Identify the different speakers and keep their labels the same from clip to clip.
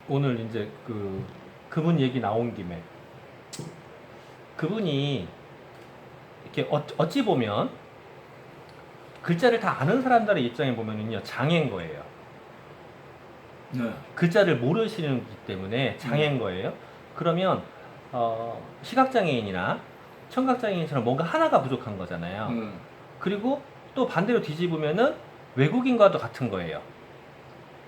Speaker 1: 오늘 이제 그분 얘기 나온 김에 그분이 이렇게 어찌 보면 글자를 다 아는 사람들의 입장에 보면은요 장애인 거예요.
Speaker 2: 네.
Speaker 1: 글자를 모르시는 기 때문에 장애인 거예요. 그러면 시각장애인이나 청각장애인처럼 뭔가 하나가 부족한 거잖아요. 그리고 또 반대로 뒤집으면은 외국인과도 같은 거예요.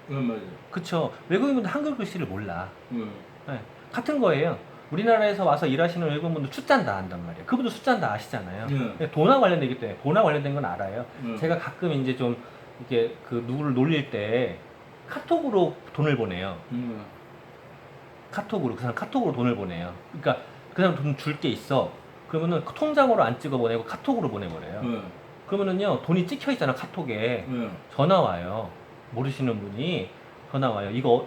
Speaker 2: 맞아요.
Speaker 1: 그쵸? 외국인분들 한글 글씨를 몰라.
Speaker 2: 네.
Speaker 1: 네, 같은 거예요. 우리나라에서 와서 일하시는 외국인분들 숫자는 다 안단 말이에요. 그분도 숫자는 다 아시잖아요. 근데 돈과 관련되기 때문에 돈과 관련된 건 알아요. 제가 가끔 이제 좀 이게 누구를 놀릴 때 카톡으로 돈을 보내요. 카톡으로 그 사람 카톡으로 돈을 보내요. 그러니까 그 사람 돈 줄 게 있어. 그러면은 통장으로 안 찍어 보내고 카톡으로 보내버려요. 그러면은요 돈이 찍혀 있잖아 카톡에. 전화 와요. 모르시는 분이 전화 와요. 이거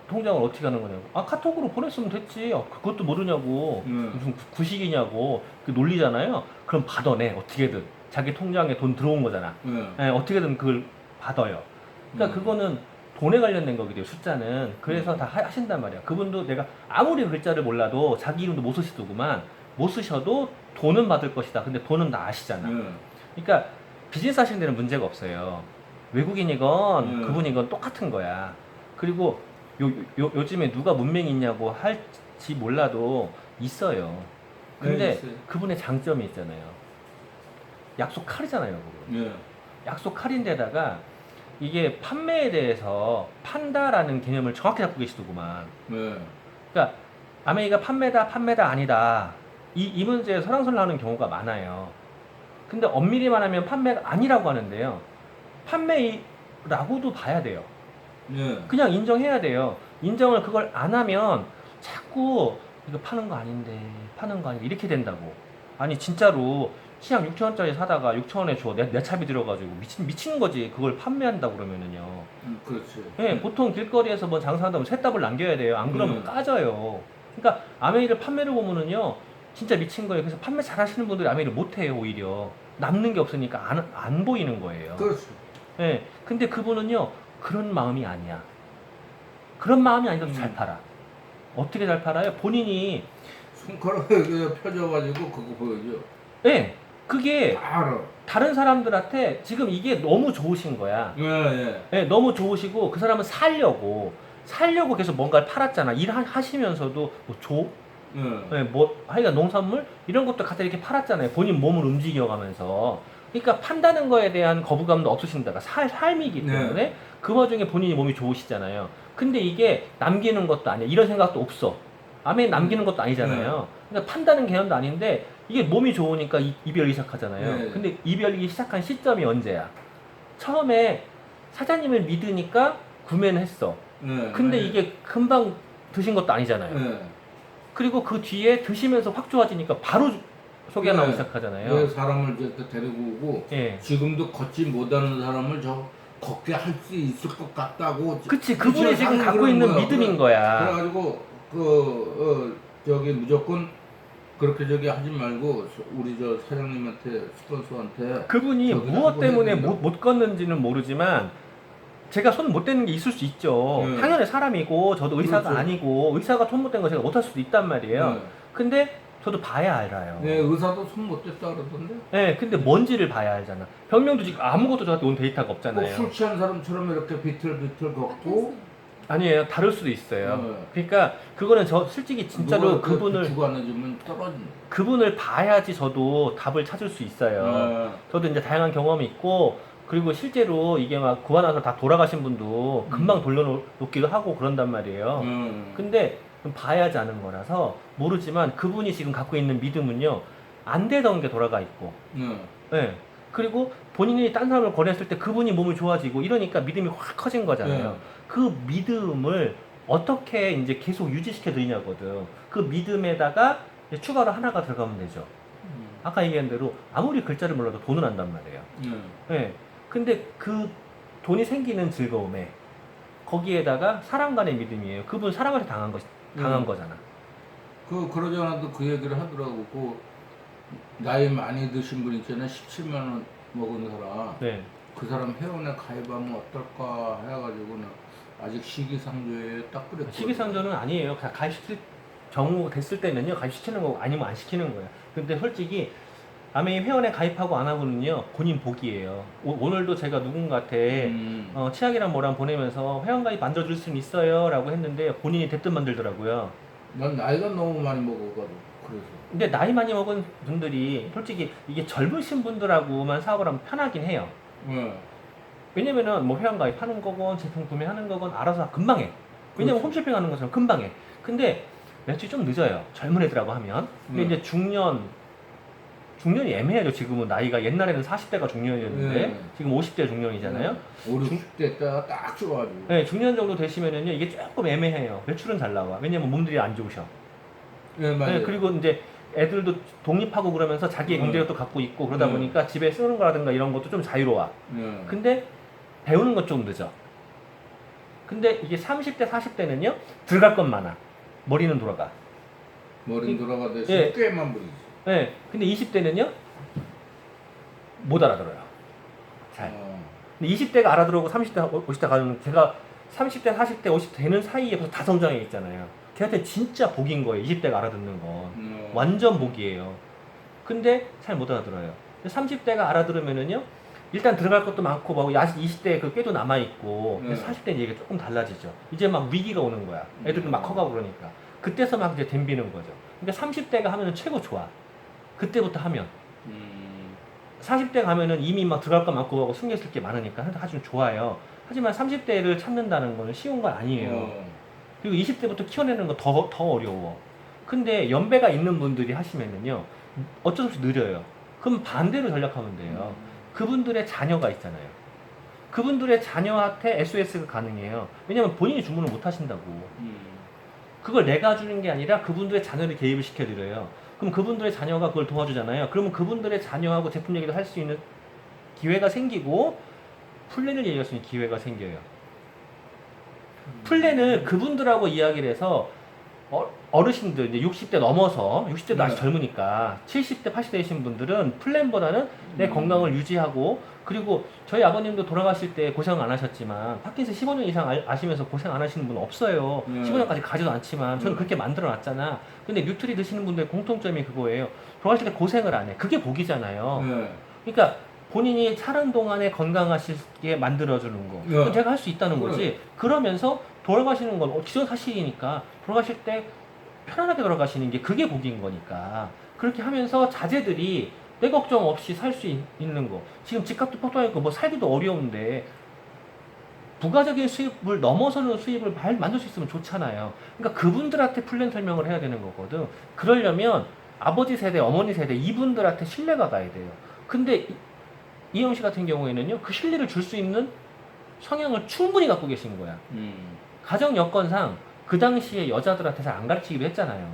Speaker 1: 통장을 어떻게 하는 거냐고. 아 카톡으로 보냈으면 됐지. 그것도 모르냐고. 무슨 구식이냐고. 그 논리잖아요. 그럼 받아내 어떻게든. 자기 통장에 돈 들어온 거잖아. 네, 어떻게든 그걸 받아요. 그러니까 그거는 돈에 관련된 거거든요. 숫자는. 그래서 다 하신단 말이야. 그분도 내가 아무리 글자를 몰라도 자기 이름도 못 쓰시더구만. 못 쓰셔도 돈은 받을 것이다. 근데 돈은 다 아시잖아. 그러니까 비즈니스 하시는 데는 문제가 없어요. 외국인이건 그분이건 똑같은 거야. 그리고 요즘에 누가 문맹이 있냐고 할지 몰라도 있어요. 근데
Speaker 2: 있어요.
Speaker 1: 그분의 장점이 있잖아요. 약속 칼이잖아요. 그거. 약속 칼인데다가 이게 판매에 대해서 판다라는 개념을 정확히 잡고 계시더구만. 그러니까 아메이가 판매다 아니다. 이 문제에 설왕설래하는 경우가 많아요. 근데 엄밀히 말하면 판매가 아니라고 하는데요. 판매라고도 봐야 돼요. 그냥 인정해야 돼요. 인정을 그걸 안 하면 자꾸 이거 파는 거 아닌데 이렇게 된다고. 아니 진짜로 시장 6,000원짜리 사다가 6,000원에 줘. 내 차비 들어가지고 미친 거지. 그걸 판매한다고 그러면은요.
Speaker 2: 그렇지.
Speaker 1: 예, 보통 길거리에서 뭐 장사한다면 셋답을 남겨야 돼요. 안 그러면 까져요. 그러니까 아메이를 판매를 보면은요. 진짜 미친 거예요. 그래서 판매 잘 하시는 분들이 아메이를 못 해요, 오히려. 남는 게 없으니까 안 보이는 거예요.
Speaker 2: 그렇지.
Speaker 1: 예. 근데 그분은요. 그런 마음이 아니야. 그런 마음이 아니라도 잘 팔아. 어떻게 잘 팔아요? 본인이
Speaker 2: 손가락에 펴져가지고 그거 보여줘.
Speaker 1: 예. 그게
Speaker 2: 알아.
Speaker 1: 다른 사람들한테 지금 이게 너무 좋으신 거야. 예, 너무 좋으시고 그 사람은 살려고 계속 뭔가를 팔았잖아. 일하시면서도 뭐 예, 뭐 하여간 농산물 이런 것도 갖다 이렇게 팔았잖아요. 본인 몸을 움직여가면서. 그러니까 판다는 거에 대한 거부감도 없으신다가 삶이기 때문에 그 와중에 본인이 몸이 좋으시잖아요. 근데 이게 남기는 것도 아니야. 이런 생각도 없어. 아멘 남기는 것도 아니잖아요. 그러니까 판다는 개념도 아닌데 이게 몸이 좋으니까 이별이 시작하잖아요. 근데 이별이 시작한 시점이 언제야? 처음에 사장님을 믿으니까 구매는 했어. 근데 이게 금방 드신 것도 아니잖아요. 그리고 그 뒤에 드시면서 확 좋아지니까 바로 소개가 나오기 시작하잖아요.
Speaker 2: 사람을 데리고 오고 지금도 걷지 못하는 사람을 걷게 할 수 있을 것 같다고.
Speaker 1: 그치, 그분이 지금 갖고 있는 믿음인 거야.
Speaker 2: 그래가지고 무조건 그렇게 하지 말고 우리 사장님한테 스폰서한테
Speaker 1: 그분이 무엇 때문에 못 걷는지는 모르지만 제가 손 못 대는 게 있을 수 있죠. 당연히 사람이고 저도 의사가
Speaker 2: 그렇죠.
Speaker 1: 아니고 의사가 손 못 댄 거 제가 못 할 수도 있단 말이에요. 근데 저도 봐야 알아요.
Speaker 2: 의사도 손 못 댔다 그러던데.
Speaker 1: 네, 근데 뭔지를 봐야 알잖아. 병명도 지금 아무것도 저한테 온 데이터가 없잖아요.
Speaker 2: 술 취한 사람처럼 이렇게 비틀비틀 걷고.
Speaker 1: 아니에요. 다를 수도 있어요. 그러니까 그거는 저 솔직히 진짜로 그분을
Speaker 2: 주고 안 해주면 떨어진다.
Speaker 1: 그분을 봐야지 저도 답을 찾을 수 있어요. 저도 이제 다양한 경험이 있고 그리고 실제로 이게 막 구하나서 다 돌아가신 분도 금방 돌려놓기도 하고 그런단 말이에요. 근데 봐야지 아는 거라서 모르지만 그분이 지금 갖고 있는 믿음은요 안 되던 게 돌아가 있고 네. 그리고 본인이 딴 사람을 거래했을 때 그분이 몸이 좋아지고 이러니까 믿음이 확 커진 거잖아요. 그 믿음을 어떻게 이제 계속 유지시켜 드리냐거든. 그 믿음에다가 이제 추가로 하나가 들어가면 되죠. 아까 얘기한 대로 아무리 글자를 몰라도 돈은 안단 말이에요. 네. 근데 그 돈이 생기는 즐거움에 거기에다가 사람 간의 믿음이에요. 그분 사람한테 당한 거잖아.
Speaker 2: 그러지 않아도 그 얘기를 하더라고. 나이 많이 드신 분 있잖아요. 17만 원 먹은 사람. 그 사람 회원에 가입하면 어떨까 해가지고는 아직 시기상조에 딱 그랬고.
Speaker 1: 시기상조는 아니에요. 그냥 가입시킬 경우 됐을 때는요, 가입시키는 거고 아니면 안 시키는 거예요. 근데 솔직히 아메이 회원에 가입하고 안 하고는요, 본인 복이에요. 오늘도 제가 누군가한테 치약이랑 뭐랑 보내면서 회원 가입 만들어줄 수는 있어요 라고 했는데 본인이 대뜸 만들더라고요.
Speaker 2: 난 나이가 너무 많이 먹어가지고 그래서.
Speaker 1: 근데 나이 많이 먹은 분들이 솔직히 이게 젊으신 분들하고만 사업을 하면 편하긴 해요. 왜냐면은 뭐 회원 가입하는 거건 제품 구매하는 거건 알아서 금방 해. 왜냐면
Speaker 2: 그렇죠.
Speaker 1: 홈쇼핑 하는 것처럼 금방 해. 근데 며칠 좀 늦어요. 젊은 애들하고 하면. 근데 이제 중년이 애매해요. 지금은 나이가 옛날에는 40대가 중년이었는데 지금 50대 중년이잖아요.
Speaker 2: 5, 60대 때가 딱 좋아가지고.
Speaker 1: 네, 중년 정도 되시면은요 이게 조금 애매해요. 매출은 잘 나와. 왜냐면 몸들이 안 좋으셔.
Speaker 2: 네, 맞아요.
Speaker 1: 네, 그리고 이제 애들도 독립하고 그러면서 자기의 경제력도 갖고 있고 그러다 보니까 집에 쓰는 거라든가 이런 것도 좀 자유로워. 근데 배우는 건 좀 늦어. 근데 이게 30대, 40대는요 들어갈 건 많아. 머리는 돌아가.
Speaker 2: 머리는 돌아가듯이
Speaker 1: 예.
Speaker 2: 꽤만 부리지.
Speaker 1: 네, 근데 20대는요 못 알아들어요. 잘. 근데 20대가 알아들어오고 30대, 50대 가면 제가 30대, 40대, 50대 되는 사이에 벌써 다 성장해 있잖아요. 걔한테 진짜 복인 거예요. 20대가 알아듣는 건. 완전 복이에요. 근데 잘 못 알아들어요. 30대가 알아들으면은요, 일단 들어갈 것도 많고, 막 20대에 그 꾀도 남아있고, 40대는 얘기가 조금 달라지죠. 이제 막 위기가 오는 거야. 애들도 막 커가고 그러니까. 그때서 막 이제 댐비는 거죠. 그러니까 30대가 하면은 최고 좋아. 그때부터 하면. 40대 가면은 이미 막 들어갈 거 많고 하고 숨겼을 게 많으니까 아주 좋아요. 하지만 30대를 찾는다는 건 쉬운 건 아니에요. 그리고 20대부터 키워내는 거 더 어려워. 근데 연배가 있는 분들이 하시면은요, 어쩔 수 없이 느려요. 그럼 반대로 전략하면 돼요. 그분들의 자녀가 있잖아요. 그분들의 자녀한테 SOS가 가능해요. 왜냐면 본인이 주문을 못 하신다고. 그걸 내가 주는 게 아니라 그분들의 자녀를 개입을 시켜드려요. 그럼 그분들의 자녀가 그걸 도와주잖아요. 그러면 그분들의 자녀하고 제품 얘기도 할 수 있는 기회가 생기고 플랜을 얘기할 수 있는 기회가 생겨요. 플랜을 그분들하고 이야기를 해서 어르신들 이제 60대 넘어서 60대도 아직 젊으니까 70대 80대이신 분들은 플랜보다는 내 건강을 유지하고 그리고 저희 아버님도 돌아가실 때 고생 안 하셨지만 파킨슨 15년 이상 아시면서 고생 안 하시는 분 없어요. 15년까지 가지도 않지만 저는 그렇게 만들어 놨잖아. 근데 뉴트리 드시는 분들의 공통점이 그거예요. 돌아가실 때 고생을 안 해. 그게 복이잖아요. 그러니까 본인이 사는 동안에 건강하시게 만들어주는 거. 그건 제가 할 수 있다는 거지. 그러면서 돌아가시는 건 기존 사실이니까 돌아가실 때 편안하게 돌아가시는 게 그게 복인 거니까. 그렇게 하면서 자제들이 내 걱정 없이 살 수 있는 거. 지금 집값도 폭등하니까 뭐 살기도 어려운데 부가적인 수입을 넘어서는 수입을 만들 수 있으면 좋잖아요. 그러니까 그분들한테 플랜 설명을 해야 되는 거거든. 그러려면 아버지 세대, 어머니 세대 이분들한테 신뢰가 가야 돼요. 근데 이영 씨 같은 경우에는요, 그 신뢰를 줄 수 있는 성향을 충분히 갖고 계신 거야. 가정 여건상 그 당시에 여자들한테 잘 안 가르치기로 했잖아요.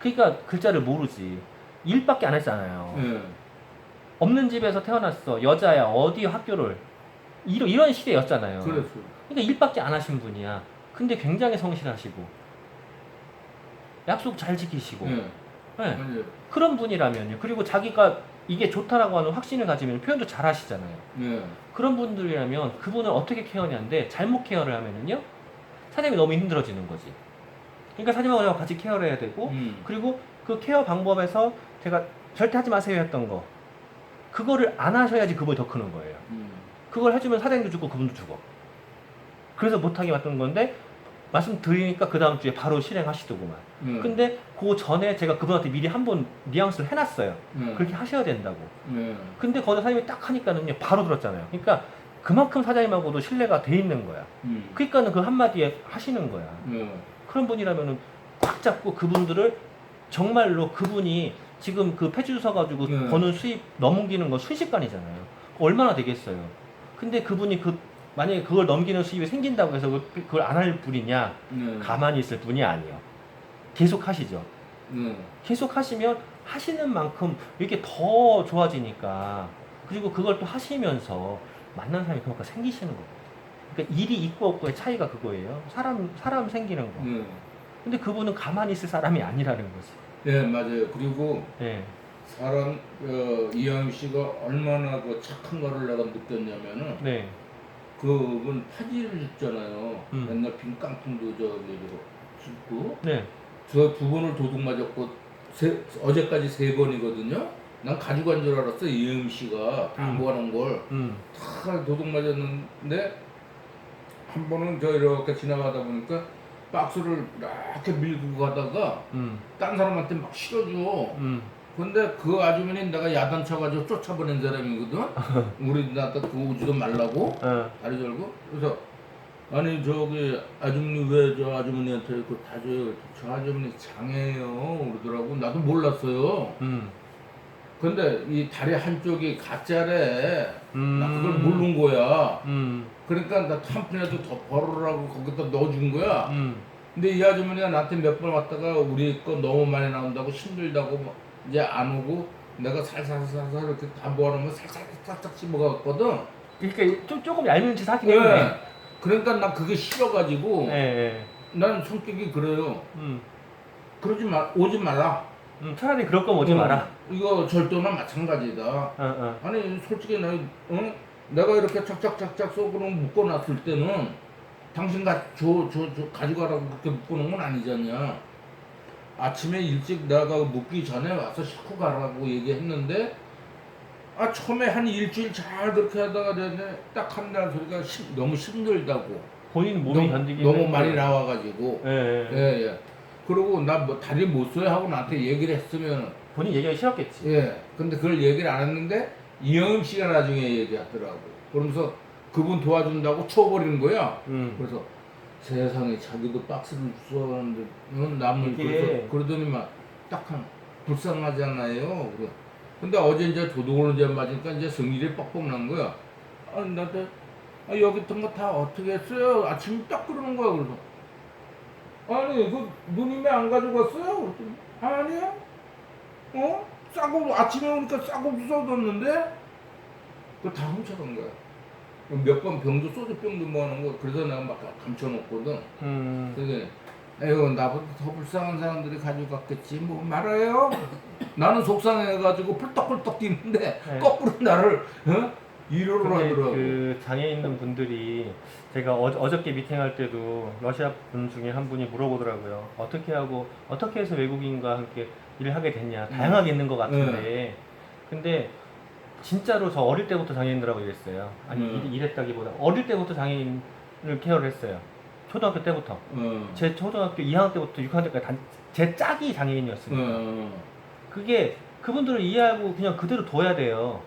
Speaker 1: 그러니까 글자를 모르지. 일밖에 안 했잖아요. 없는 집에서 태어났어. 여자야. 어디 학교를. 이런 시대였잖아요.
Speaker 2: 그렇죠.
Speaker 1: 그러니까 일밖에 안 하신 분이야. 근데 굉장히 성실하시고 약속 잘 지키시고 네. 그런 분이라면요. 그리고 자기가 이게 좋다라고 하는 확신을 가지면 표현도 잘 하시잖아요. 그런 분들이라면 그분을 어떻게 케어하냐인데 잘못 케어를 하면은요 사장님이 너무 힘들어지는 거지. 그러니까 사장님하고 같이 케어를 해야 되고 그리고 그 케어 방법에서 제가 절대 하지 마세요 했던 거 그거를 안 하셔야지 그분이 더 크는 거예요. 그걸 해주면 사장님도 주고 그분도 주고 그래서 못하게 만든 건데 말씀드리니까 그 다음 주에 바로 실행하시더구만. 근데 그 전에 제가 그분한테 미리 한번 뉘앙스를 해놨어요. 그렇게 하셔야 된다고. 근데 거기서 사장님이 딱 하니까는요 바로 들었잖아요. 그러니까 그만큼 사장님하고도 신뢰가 돼 있는 거야. 그러니까는 그 한마디에 하시는 거야. 그런 분이라면은 꽉 잡고 그분들을 정말로 그분이 지금 그 폐지 주사 가지고 버는 수입 넘기는 거 순식간이잖아요. 얼마나 되겠어요. 근데 그분이 만약에 그걸 넘기는 수입이 생긴다고 해서 그걸 안 할 분이냐? 가만히 있을 분이 아니에요. 계속 하시죠. 계속 하시면 하시는 만큼 이렇게 더 좋아지니까 그리고 그걸 또 하시면서 만난 사람이 그만큼 생기시는 거예요. 그러니까 일이 있고 없고의 차이가 그거예요. 사람 생기는 거. 근데 그분은 가만히 있을 사람이 아니라는 거지.
Speaker 2: 네, 맞아요. 그리고
Speaker 1: 네.
Speaker 2: 이영희 씨가 얼마나 그 착한 거를 내가 느꼈냐면은
Speaker 1: 네.
Speaker 2: 그분 파지를 줬잖아요.
Speaker 1: 음.
Speaker 2: 맨날 빈 깡통도 저기 줍고
Speaker 1: 네.
Speaker 2: 저 두 번을 도둑 맞았고 어제까지 세 번이거든요. 난 가지고 간 줄 알았어. 이음 씨가 다 모아놓은 걸. 다 도둑 맞았는데 한 번은 저 이렇게 지나가다 보니까 박스를 이렇게 밀고 가다가 딴 사람한테 막 실어줘. 근데 그 아주머니 내가 야단쳐가지고 쫓아보낸 사람이거든. 우리 나한테 그거 오지도 말라고 다리 절고. 그래서 아니 저기 아주머니 왜 저 아주머니한테 그 다 줘요. 저 아주머니 장애예요 그러더라고. 나도 몰랐어요. 근데 이 다리 한쪽이 가짜래. 나 그걸 모르는 거야. 그러니까 나 한 푼이라도 더 벌으라고 거기다 넣어준 거야. 근데 이 아주머니가 나한테 몇 번 왔다가 우리 거 너무 많이 나온다고 힘들다고 뭐 이제 안 오고 내가 살살살살 이렇게 다 모아놓으면 살살살살 씹어갔거든.
Speaker 1: 그러니까 조금 얄미운 짓 하긴
Speaker 2: 네.
Speaker 1: 했네.
Speaker 2: 그러니까 나 그게 싫어가지고
Speaker 1: 네.
Speaker 2: 난 성격이 그래요. 그러지 마, 오지 마라.
Speaker 1: 차라리 그럴 거면 오지 마라.
Speaker 2: 이거 절도나 마찬가지다. 아니 솔직히 내가 이렇게 착착착착 속으로 묶어놨을 때는 당신 가지고 가라고 그렇게 묶어놓은 건 아니잖냐. 아침에 일찍 내가 묶기 전에 와서 싣고 가라고 얘기했는데 처음에 한 일주일 잘 그렇게 하다가 딱 한다는 소리가 너무 힘들다고.
Speaker 1: 본인 몸이 견디기
Speaker 2: 너무 많이 나와가지고.
Speaker 1: 예.
Speaker 2: 그리고 나 뭐 다리 못 써요 하고 나한테 얘기를 했으면
Speaker 1: 본인 얘기하기 싫었겠지.
Speaker 2: 예. 근데 그걸 얘기를 안 했는데 이영임 씨가 나중에 얘기하더라고. 그러면서 그분 도와준다고 쳐버리는 거야. 그래서 세상에 자기도 박스를 주워가는데 남을
Speaker 1: 이게...
Speaker 2: 그러더니 막 딱한 불쌍하잖아요. 근데 어제 이제 도둑을 이제 맞으니까 이제 성질이 뻑뻑 난 거야. 나한테 여기 있던 거 다 어떻게 했어요? 아침에 딱 그러는 거야. 그래서 아니 그 누님이 안 가지고 왔어요? 그랬더니 아니야. 싸고 아침에 오니까 싸고 부숴뒀는데 그거 다 훔쳐간 거야. 몇 번 병도 소주병도 뭐하는 거. 그래서 내가 막 감춰놓거든. 그래서 에휴 나보다 더 불쌍한 사람들이 가지고 갔겠지 뭐 말아요. 나는 속상해가지고 펄떡펄떡 뛰는데
Speaker 1: 네.
Speaker 2: 거꾸로 나를 위로를 하더라고.
Speaker 1: 그 장애 있는 분들이 제가 어저께 미팅할 때도 러시아 분 중에 한 분이 물어보더라고요. 어떻게 해서 외국인과 함께 일을 하게 됐냐. 다양하게 있는 것 같은데. 근데 진짜로 저 어릴 때부터 장애인들하고 일했어요. 아니 일했다기보다 어릴 때부터 장애인을 케어를 했어요. 초등학교 때부터. 제 초등학교 2학년 때부터 6학년 때까지 제 짝이 장애인이었습니다. 그게 그분들을 이해하고 그냥 그대로 둬야 돼요.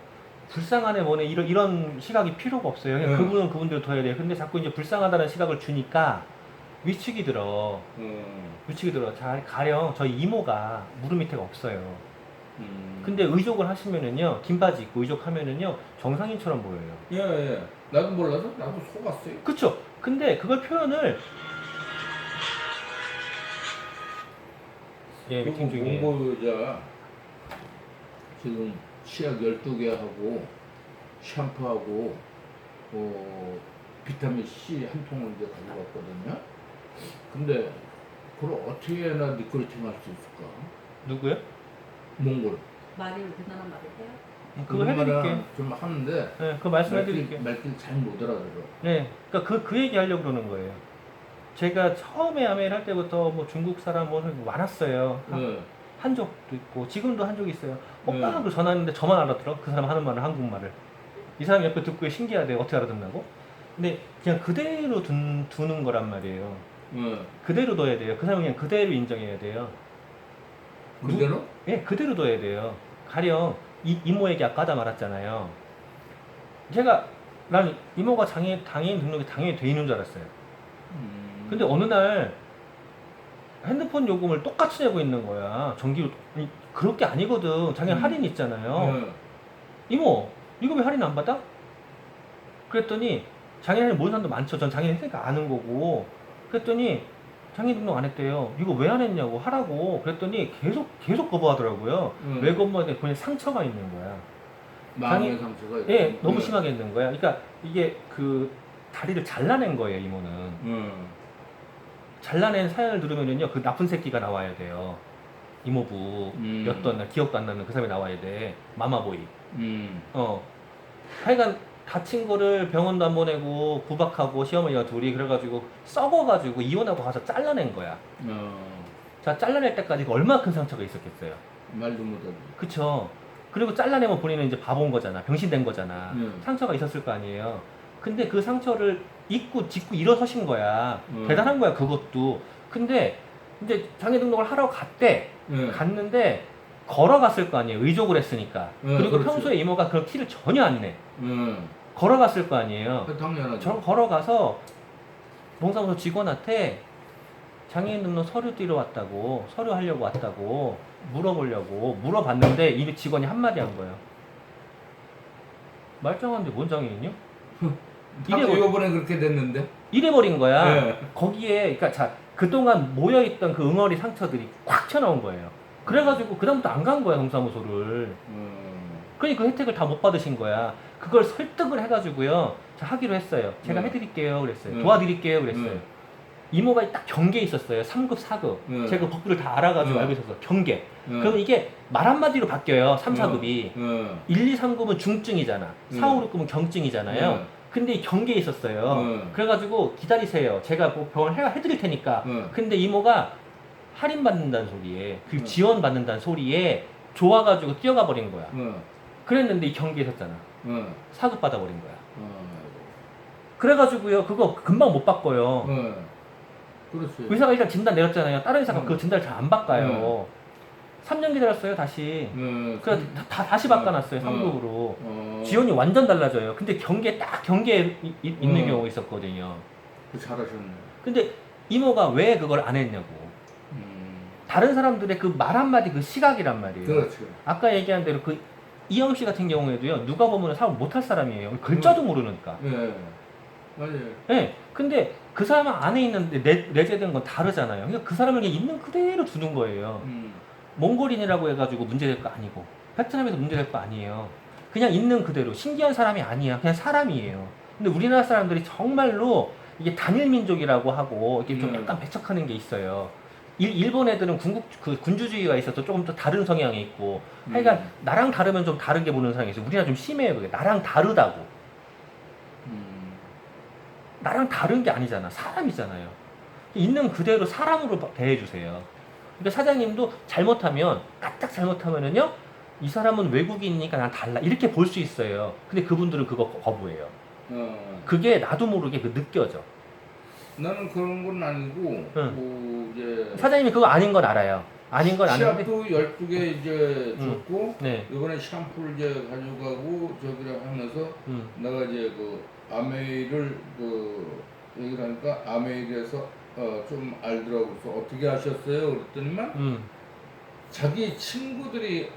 Speaker 1: 불쌍하네 뭐네 이런 시각이 필요가 없어요. 그냥 그분은 그분대로 둬야 돼요. 근데 자꾸 이제 불쌍하다는 시각을 주니까 위축이 들어. 가령 저희 이모가 무릎 밑에가 없어요. 근데 의족을 하시면은요, 긴 바지 입고 의족하면은요, 정상인처럼 보여요.
Speaker 2: 예. 나도 몰라서 나도 속았어요.
Speaker 1: 그쵸? 근데 그걸 표현을 미팅 중에
Speaker 2: 공보자 지금 치약 12개 하고 샴푸하고 비타민 C 한 통을 이제 가져갔거든요. 근데 그걸 어떻게 해야 리크루팅 할 수 있을까?
Speaker 1: 누구요?
Speaker 2: 몽골.
Speaker 3: 말이 대단한 말이세요?
Speaker 1: 그거 해드릴게.
Speaker 2: 좀 하는데.
Speaker 1: 네, 그거 말씀해드릴게.
Speaker 2: 말길 잘 못 알아들어.
Speaker 1: 네, 그러니까 그 얘기 하려고 그러는 거예요. 제가 처음에 아메리카 할 때부터 뭐 중국 사람 뭐 많았어요. 한족도 있고 지금도 한족이 있어요. 오빠하고 전화했는데 저만 알아들어. 그 사람 하는 말을 한국말을. 이 사람 옆에 듣고 신기하대. 어떻게 알아듣나고? 근데 그냥 그대로 두는 거란 말이에요. 그대로 둬야 돼요. 그 사람은 그냥 그대로 인정해야 돼요.
Speaker 2: 그대로?
Speaker 1: 예, 그대로 둬야 돼요. 가령 이모에게 아까 하다 말았잖아요. 난 이모가 장애인 등록이 당연히 돼 있는 줄 알았어요. 근데 어느 날 핸드폰 요금을 똑같이 내고 있는 거야. 전기료. 아니, 그럴 게 아니거든. 장애인 할인 있잖아요. 이모, 이거 왜 할인 안 받아? 그랬더니 장애인 할인 모르는 사람도 많죠. 전 장애인 했으니까 아는 거고. 그랬더니 장애인 등록 안 했대요. 이거 왜 안 했냐고 하라고. 그랬더니 계속 거부하더라고요. 왜 거부하는데 그냥 상처가 있는 거야.
Speaker 2: 마음의 상처가 있어.
Speaker 1: 예, 너무 심하게 있는 거야. 그러니까 이게 그 다리를 잘라낸 거예요, 이모는. 잘라낸 사연을 들으면은요, 그 나쁜 새끼가 나와야 돼요. 이모부였던 날 기억도 안 나는 그 사람이 나와야 돼. 마마보이. 하여간 다친 거를 병원도 안 보내고 구박하고 시어머니가 둘이 그래가지고 썩어가지고 이혼하고 가서 잘라낸 거야. 자, 잘라낼 때까지 얼마나 큰 상처가 있었겠어요.
Speaker 2: 말도 못하지.
Speaker 1: 그쵸. 그리고 잘라내면 본인은 이제 바보인 거잖아. 병신된 거잖아.
Speaker 2: 음.
Speaker 1: 상처가 있었을 거 아니에요. 근데 그 상처를 잊고 짚고 일어서신 거야. 대단한 거야, 그것도. 근데 이제 장애 등록을 하러 갔대. 갔는데 걸어갔을 거 아니에요. 의족을 했으니까. 그리고
Speaker 2: 그렇죠.
Speaker 1: 평소에 이모가 그런 티를 전혀 안 내. 걸어갔을 거 아니에요.
Speaker 2: 당연하죠.
Speaker 1: 저 걸어가서 동사무소 직원한테 장애인 등록 서류 띄러 왔다고, 서류 하려고 왔다고 물어보려고 물어봤는데 이 직원이 한마디 한 거예요. 말짱한데 뭔 장애인이요?
Speaker 2: 나도 이번에 그렇게 됐는데.
Speaker 1: 이래버린 거야.
Speaker 2: 네.
Speaker 1: 거기에 그러니까 자 그동안 모여있던 그 응어리 상처들이 꽉 튀어나온 거예요. 그래가지고 그다음부터 안 간 거야 동사무소를. 그러니까 그 혜택을 다 못 받으신 거야. 그걸 설득을 해가지고요. 자, 하기로 했어요. 제가 해드릴게요 그랬어요. 도와드릴게요 그랬어요. 이모가 딱 경계에 있었어요. 3급, 4급. 제가 그 법규를 다 알아가지고 알고 있었어. 경계. 그럼 이게 말 한마디로 바뀌어요. 3, 4급이. 1, 2, 3급은 중증이잖아. 4, 5, 6급은 경증이잖아요. 근데 이 경계에 있었어요. 그래가지고 기다리세요. 제가 뭐 병원 해드릴 테니까. 근데 이모가 할인받는다는 소리에, 그 지원받는다는 소리에 좋아가지고 뛰어가 버린 거야. 그랬는데 이 경계에 있었잖아. 4급 받아버린 거야. 그래가지고요. 그거 금방 못 바꿔요.
Speaker 2: 그렇지.
Speaker 1: 의사가 일단 진단 내렸잖아요. 다른 의사가 그 진단을 잘 안 바꿔요. 3년 기다렸어요, 다시. 그래서 다시 바꿔놨어요, 3급으로. 지원이 완전 달라져요. 근데 경계에 있는 경우가 있었거든요.
Speaker 2: 잘하셨네.
Speaker 1: 근데 이모가 왜 그걸 안 했냐고. 다른 사람들의 그 말 한마디 그 시각이란 말이에요.
Speaker 2: 그렇죠.
Speaker 1: 아까 얘기한 대로 그 이영 씨 같은 경우에도요, 누가 보면 사업 못할 사람이에요. 글자도 모르니까.
Speaker 2: 네. 맞아요.
Speaker 1: 네. 근데 그 사람 안에 있는데 내재된 건 다르잖아요. 그러니까 그 사람을 그냥 있는 그대로 두는 거예요. 몽골인이라고 해가지고 문제될 거 아니고, 베트남에서 문제될 거 아니에요. 그냥 있는 그대로 신기한 사람이 아니야. 그냥 사람이에요. 근데 우리나라 사람들이 정말로 이게 단일 민족이라고 하고 이게 좀 약간 배척하는 게 있어요. 일본 애들은 군주주의가 있어서 조금 더 다른 성향이 있고, 하여간 나랑 다르면 좀 다르게 보는 성향이 있어요. 우리나라 좀 심해요. 그게 나랑 다르다고. 나랑 다른 게 아니잖아. 사람이잖아요. 있는 그대로 사람으로 대해주세요. 그러니까 사장님도 잘못하면, 까딱 잘못하면은요, 이 사람은 외국인이니까 난 달라. 이렇게 볼 수 있어요. 근데 그분들은 그거 거부해요. 그게 나도 모르게 느껴져.
Speaker 2: 나는 그런 건 아니고, 뭐 이제
Speaker 1: 사장님이 그거 아닌 건 알아요. 아닌 건 아는데.
Speaker 2: 시합도 12개 이제 줬고,
Speaker 1: 네.
Speaker 2: 이번에 샴푸를 이제 가져가고, 저기를 하면서, 내가 이제 아메이를 얘기를 하니까, 아메이에서 좀 알더라고. 그래서 어떻게 하셨어요? 그랬더니만, 자기 친구들이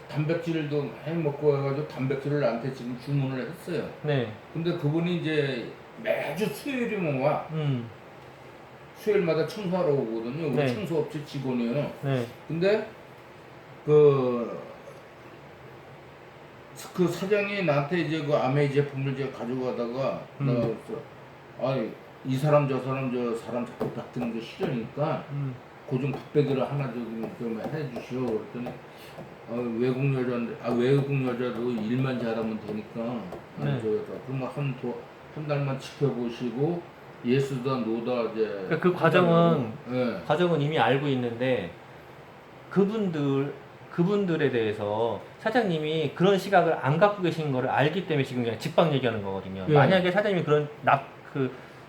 Speaker 2: 단백질도 많이 먹고 해가지고 단백질을 나한테 지금 주문을 했어요.
Speaker 1: 네.
Speaker 2: 근데 그분이 이제 매주 수요일이면 와. 수요일마다 청소하러 오거든요. 우리
Speaker 1: 네.
Speaker 2: 청소업체 직원이에요.
Speaker 1: 네.
Speaker 2: 근데 그 사장이 나한테 이제 그 아메이 제품을 이제 가져가다가 내가 그랬어. 아니 이 사람 저 사람 자꾸 바뀌는 게 싫으니까 고좀 밥배기를 하나 좀 해주시오. 그랬더니 외국 여자인데 외국 여자도 일만 잘하면 되니까
Speaker 1: 네.
Speaker 2: 그럼 한 달만 지켜보시고 예스다 노다 이제
Speaker 1: 그러니까 그 과정은
Speaker 2: 네.
Speaker 1: 과정은 이미 알고 있는데 그분들에 대해서 사장님이 그런 시각을 안 갖고 계신 거를 알기 때문에 지금 그냥 직방 얘기하는 거거든요.
Speaker 2: 네.
Speaker 1: 만약에 사장님이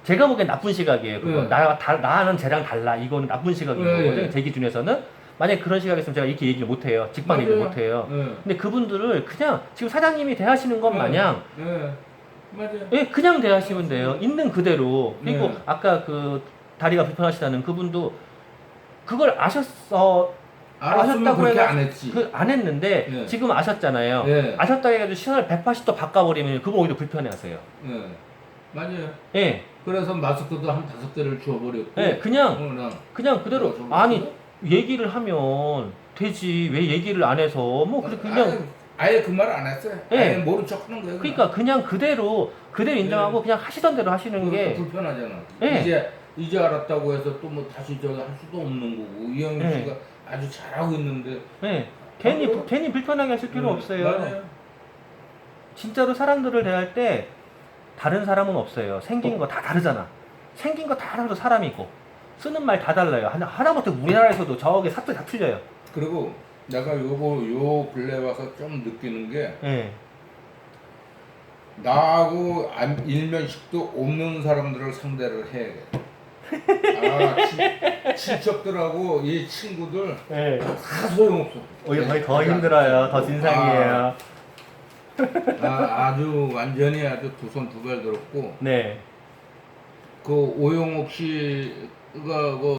Speaker 1: 제가 보기엔 나쁜 시각이에요. 그거.
Speaker 2: 네.
Speaker 1: 나는 쟤랑 달라. 이거는 나쁜 시각인
Speaker 2: 네.
Speaker 1: 거거든요. 제 기준에서는. 만약에 그런 시각이었으면 제가 이렇게 얘기를 못 해요. 직방 얘기를 못 해요.
Speaker 2: 네.
Speaker 1: 근데 그분들을 그냥 지금 사장님이 대하시는 것 마냥
Speaker 2: 네. 맞아요.
Speaker 1: 예, 그냥 대하시면 돼요. 있는 그대로. 그리고
Speaker 2: 네.
Speaker 1: 아까 다리가 불편하시다는 그분도 그걸
Speaker 2: 알았으면 그렇게 안 했지.
Speaker 1: 안 했는데
Speaker 2: 네.
Speaker 1: 지금 아셨잖아요.
Speaker 2: 네.
Speaker 1: 아셨다고 해가지고 시선을 180도 바꿔버리면 그분 오히려 불편해하세요.
Speaker 2: 네. 맞아요.
Speaker 1: 예,
Speaker 2: 그래서 마스크도 한 5개를 주워버렸고.
Speaker 1: 예, 그냥 그대로 아니 얘기를 하면 되지 왜 얘기를 안 해서 뭐 그냥
Speaker 2: 아예 그 말 안 했어요.
Speaker 1: 예.
Speaker 2: 아예 모른 척하는 거예요.
Speaker 1: 그러니까 그냥 그대로 인정하고 그냥 하시던 대로 하시는 게
Speaker 2: 불편하잖아.
Speaker 1: 예.
Speaker 2: 이제 알았다고 해서 또 뭐 다시 저기 할 수도 없는 거고 이영희
Speaker 1: 예.
Speaker 2: 씨가 아주 잘하고 있는데.
Speaker 1: 예, 괜히 불편하게 하실 필요 없어요.
Speaker 2: 맞아요.
Speaker 1: 진짜로 사람들을 대할 때 다른 사람은 없어요. 생긴 거 다 다르잖아. 생긴 거 다 다르도 사람이고 쓰는 말 다 달라요. 하다못해 우리나라에서도 저게 사투리 다 틀려요.
Speaker 2: 그리고 내가 요 근래 와서 좀 느끼는 게
Speaker 1: 예.
Speaker 2: 나하고 일면식도 없는 사람들을 상대를 해. 친척들하고 이 친구들
Speaker 1: 예.
Speaker 2: 다 소용없어.
Speaker 1: 오히려 더 힘들어요. 더 진상이에요.
Speaker 2: 아주 완전히 아주 두 손 두 발 들었고
Speaker 1: 네.
Speaker 2: 그 오용옥 씨가 그